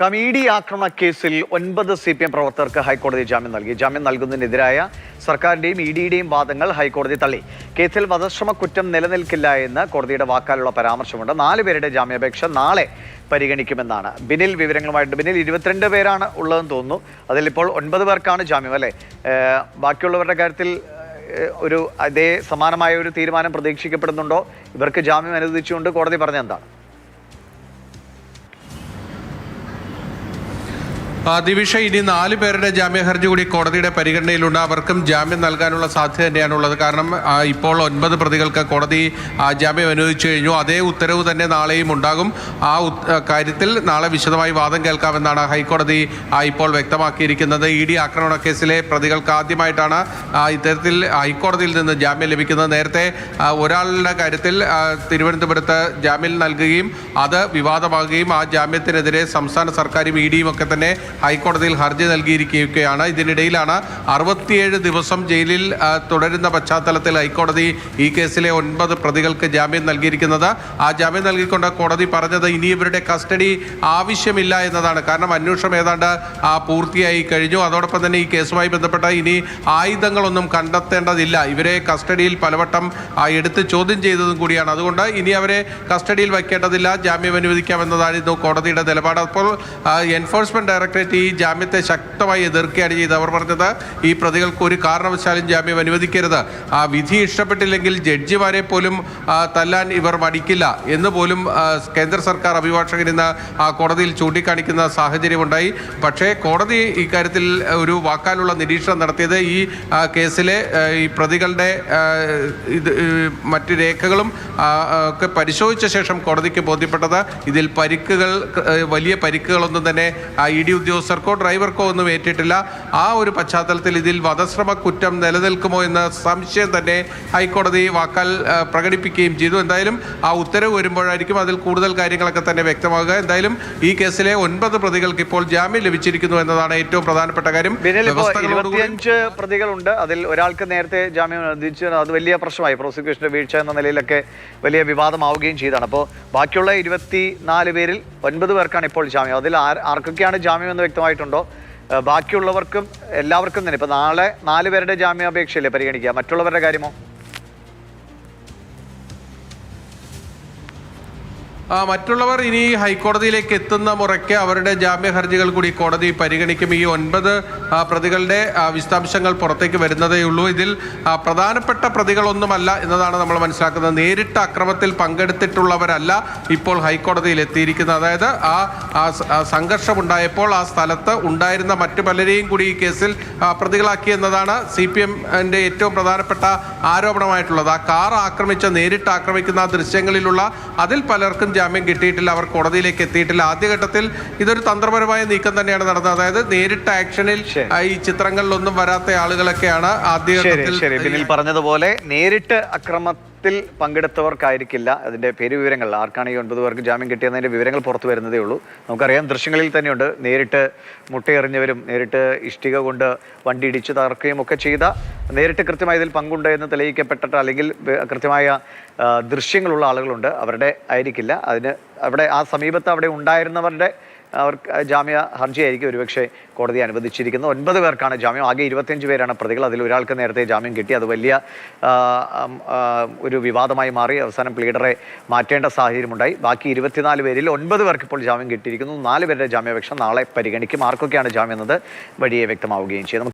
കമീഡി ആക്രമണ കേസിൽ 9 CPM പ്രവർത്തകർക്ക് ഹൈക്കോടതി ജാമ്യം നൽകി. ജാമ്യം നൽകുന്നതിനെതിരായ സർക്കാരിന്റെയും ഇഡിയുടെയും വാദങ്ങൾ ഹൈക്കോടതി തള്ളി. കേസിൽ വധശ്രമ കുറ്റം നിലനിൽക്കില്ല എന്ന് കോടതിയുടെ വാക്കാലുള്ള പരാമർശമുണ്ട്. 4 പേരുടെ ജാമ്യാപേക്ഷ നാളെ പരിഗണിക്കുമെന്നാണ്. ബിനിൽ വിവരങ്ങളുമായിട്ട്. ബിനിൽ 22 പേരാണ് ഉള്ളതെന്ന് തോന്നുന്നു. അതിലിപ്പോൾ 9 പേർക്കാണ് ജാമ്യം, അല്ലേ? ബാക്കിയുള്ളവരുടെ കാര്യത്തിൽ ഒരു അതേ സമാനമായ ഒരു തീരുമാനം പ്രതീക്ഷിക്കപ്പെടുന്നുണ്ടോ? ഇവർക്ക് ജാമ്യം അനുവദിച്ചുകൊണ്ട് കോടതി പറഞ്ഞ എന്താണ്? ദിവിഷ, ഇനി 4 പേരുടെ ജാമ്യ ഹർജി കൂടി കോടതിയുടെ പരിഗണനയിലുണ്ട്. അവർക്കും ജാമ്യം നൽകാനുള്ള സാധ്യത തന്നെയാണുള്ളത്. കാരണം ഇപ്പോൾ 9 പ്രതികൾക്ക് കോടതി ജാമ്യം അനുവദിച്ചു കഴിഞ്ഞു. അതേ ഉത്തരവ് തന്നെ നാളെയും ഉണ്ടാകും. ആ കാര്യത്തിൽ നാളെ വിശദമായി വാദം കേൾക്കാമെന്നാണ് ഹൈക്കോടതി ഇപ്പോൾ വ്യക്തമാക്കിയിരിക്കുന്നത്. ഇഡി ആക്രമണ കേസിലെ പ്രതികൾക്ക് ആദ്യമായിട്ടാണ് ഇത്തരത്തിൽ ഹൈക്കോടതിയിൽ നിന്ന് ജാമ്യം ലഭിക്കുന്നത്. നേരത്തെ ഒരാളുടെ കാര്യത്തിൽ തിരുവനന്തപുരത്ത് ജാമ്യം നൽകുകയും അത് വിവാദമാകുകയും ആ ജാമ്യത്തിനെതിരെ സംസ്ഥാന സർക്കാരും ഇഡിയും ഒക്കെ തന്നെ ഹൈക്കോടതിയിൽ ഹർജി നൽകിയിരിക്കുകയാണ്. ഇതിനിടയിലാണ് 67 ദിവസം ജയിലിൽ തുടരുന്ന പശ്ചാത്തലത്തിൽ ഹൈക്കോടതി ഈ കേസിലെ 9 പ്രതികൾക്ക് ജാമ്യം നൽകിയിരിക്കുന്നത്. ആ ജാമ്യം നൽകിക്കൊണ്ട് കോടതി പറഞ്ഞത് ഇനി ഇവരുടെ കസ്റ്റഡി ആവശ്യമില്ല എന്നതാണ്. കാരണം അന്വേഷണം ഏതാണ്ട് പൂർത്തിയായി കഴിഞ്ഞു. അതോടൊപ്പം തന്നെ ഈ കേസുമായി ബന്ധപ്പെട്ട ഇനി ആയുധങ്ങളൊന്നും കണ്ടെത്തേണ്ടതില്ല. ഇവരെ കസ്റ്റഡിയിൽ പലവട്ടം എടുത്ത് ചോദ്യം ചെയ്തതും കൂടിയാണ്. അതുകൊണ്ട് ഇനി അവരെ കസ്റ്റഡിയിൽ വയ്ക്കേണ്ടതില്ല, ജാമ്യം അനുവദിക്കാമെന്നതായിരുന്നു കോടതിയുടെ നിലപാട്. അപ്പോൾ എൻഫോഴ്സ്മെന്റ് ഡയറക്ടറേറ്റ് ഈ ജാമ്യത്തെ ശക്തമായി എതിർക്കുകയാണ് ചെയ്തത്. അവർ പറഞ്ഞത് ഈ പ്രതികൾക്ക് ഒരു കാരണവശാലും ജാമ്യം അനുവദിക്കരുത്. ആ വിധി ഇഷ്ടപ്പെട്ടില്ലെങ്കിൽ ജഡ്ജിമാരെ പോലും തല്ലാൻ ഇവർ മടിക്കില്ല എന്ന് പോലും കേന്ദ്ര സർക്കാർ അഭിഭാഷകൻ ഇന്ന് കോടതിയിൽ ചൂണ്ടിക്കാണിക്കുന്ന സാഹചര്യമുണ്ടായി. പക്ഷേ കോടതി ഇക്കാര്യത്തിൽ ഒരു വാക്കാലുള്ള നിരീക്ഷണം നടത്തിയത് ഈ കേസിലെ ഈ പ്രതികളുടെ മറ്റ് രേഖകളും ഒക്കെ പരിശോധിച്ച ശേഷം കോടതിക്ക് ബോധ്യപ്പെട്ടത് ഇതിൽ വലിയ പരിക്കുകളൊന്നും തന്നെ ഇഡി ഉദ്യോഗസ്ഥർക്കോ ഡ്രൈവർക്കോ ഒന്നും ഏറ്റിട്ടില്ല. ആ ഒരു പശ്ചാത്തലത്തിൽ ഇതിൽ വധശ്രമ കുറ്റം നിലനിൽക്കുമോ എന്ന സംശയം തന്നെ ഹൈക്കോടതി വാക്കാൽ പ്രകടിപ്പിക്കുകയും ചെയ്തു. എന്തായാലും ആ ഉത്തരവ് വരുമ്പോഴായിരിക്കും അതിൽ കൂടുതൽ കാര്യങ്ങളൊക്കെ തന്നെ വ്യക്തമാകുക. എന്തായാലും ഈ കേസിലെ 9 പ്രതികൾക്ക് ഇപ്പോൾ ജാമ്യം ലഭിച്ചിരിക്കുന്നു എന്നതാണ് ഏറ്റവും പ്രധാനപ്പെട്ട കാര്യം. 25 പ്രതികളുണ്ട്. അതിൽ ഒരാൾക്ക് നേരത്തെ ജാമ്യം അനുവദിച്ചു. അത് വലിയ പ്രശ്നമായി. പ്രോസിക്യൂഷന്റെ വീഴ്ച എന്ന നിലയിലൊക്കെ വലിയ വിവാദമാവുകയും ചെയ്തതാണ്. അപ്പോൾ ബാക്കിയുള്ള 24 പേരിൽ 9 പേർക്കാണ് ഇപ്പോൾ ജാമ്യം. അതിൽ ആർക്കൊക്കെയാണ് ജാമ്യം എന്ന് വ്യക്തമായിട്ടുണ്ടോ? ബാക്കിയുള്ളവർക്കും എല്ലാവർക്കും തന്നെ ഇപ്പൊ നാളെ 4 പേരുടെ ജാമ്യാപേക്ഷയല്ലേ പരിഗണിക്കുക? മറ്റുള്ളവരുടെ കാര്യമോ? മറ്റുള്ളവർ ഇനി ഹൈക്കോടതിയിലേക്ക് എത്തുന്ന മുറയ്ക്ക് അവരുടെ ജാമ്യ ഹർജികൾ കൂടി കോടതി പരിഗണിക്കും. ഈ 9 പ്രതികളുടെ വിശദാംശങ്ങൾ പുറത്തേക്ക് വരുന്നതേ ഉള്ളൂ. ഇതിൽ പ്രധാനപ്പെട്ട പ്രതികളൊന്നുമല്ല എന്നതാണ് നമ്മൾ മനസ്സിലാക്കുന്നത്. നേരിട്ട് അക്രമത്തിൽ പങ്കെടുത്തിട്ടുള്ളവരല്ല ഇപ്പോൾ ഹൈക്കോടതിയിൽ എത്തിയിരിക്കുന്നത്. അതായത് ആ സംഘർഷമുണ്ടായപ്പോൾ ആ സ്ഥലത്ത് ഉണ്ടായിരുന്ന മറ്റു പലരെയും കൂടി ഈ കേസിൽ പ്രതികളാക്കി എന്നതാണ് CPMന്റെ ഏറ്റവും പ്രധാനപ്പെട്ട ആരോപണമായിട്ടുള്ളത്. ആ കാർ നേരിട്ട് ആക്രമിക്കുന്ന ദൃശ്യങ്ങളിലുള്ള അതിൽ പലർക്കും ജാമ്യം കിട്ടിയിട്ടില്ല, അവർ കോടതിയിലേക്ക് എത്തിയിട്ടില്ല. ആദ്യഘട്ടത്തിൽ ഇതൊരു തന്ത്രപരമായ നീക്കം തന്നെയാണ് നടന്നത്. അതായത് നേരിട്ട് ആക്ഷനിൽ ഈ ചിത്രങ്ങളിലൊന്നും വരാത്ത ആളുകളൊക്കെയാണ് ആദ്യഘട്ടത്തിൽ പറഞ്ഞതുപോലെ നേരിട്ട് അക്രമത്തിൽ പങ്കെടുത്തവർക്കായിരിക്കില്ല അതിന്റെ വിവരങ്ങൾ. ആർക്കാണ് ഈ 9 പേർക്ക് ജാമ്യം കിട്ടിയതിന്റെ വിവരങ്ങൾ പുറത്തു വരുന്നതേ ഉള്ളൂ. നമുക്കറിയാം, ദൃശ്യങ്ങളിൽ തന്നെയുണ്ട്. നേരിട്ട് മുട്ടയെറിഞ്ഞവരും നേരിട്ട് ഇഷ്ടിക കൊണ്ട് വണ്ടി ഇടിച്ചു തകർക്കുകയും ഒക്കെ ചെയ്ത, നേരിട്ട് കൃത്യമായി ഇതിൽ പങ്കുണ്ട് എന്ന് തെളിയിക്കപ്പെട്ടിട്ട് അല്ലെങ്കിൽ കൃത്യമായ ദൃശ്യങ്ങളുള്ള ആളുകളുണ്ട്. അവരുടെ ആയിരിക്കില്ല. അവിടെ ആ സമീപത്ത് അവിടെ ഉണ്ടായിരുന്നവരുടെ അവർക്ക് ജാമ്യ ഹർജിയായിരിക്കും ഒരുപക്ഷെ കോടതി അനുവദിച്ചിരിക്കുന്നത്. 9 പേർക്കാണ് ജാമ്യം. ആകെ 25 പേരാണ് പ്രതികൾ. അതിൽ ഒരാൾക്ക് നേരത്തെ ജാമ്യം കിട്ടി. അത് വലിയ ഒരു വിവാദമായി മാറി. അവസാനം പ്ലീഡറെ മാറ്റേണ്ട സാഹചര്യമുണ്ടായി. ബാക്കി 24 പേരിൽ 9 പേർക്ക് ഇപ്പോൾ ജാമ്യം കിട്ടിയിരിക്കുന്നു. 4 പേരുടെ ജാമ്യാപേക്ഷ നാളെ പരിഗണിക്കും. ആർക്കൊക്കെയാണ് ജാമ്യം എന്നത് വഴിയെ വ്യക്തമാവുകയും ചെയ്യും.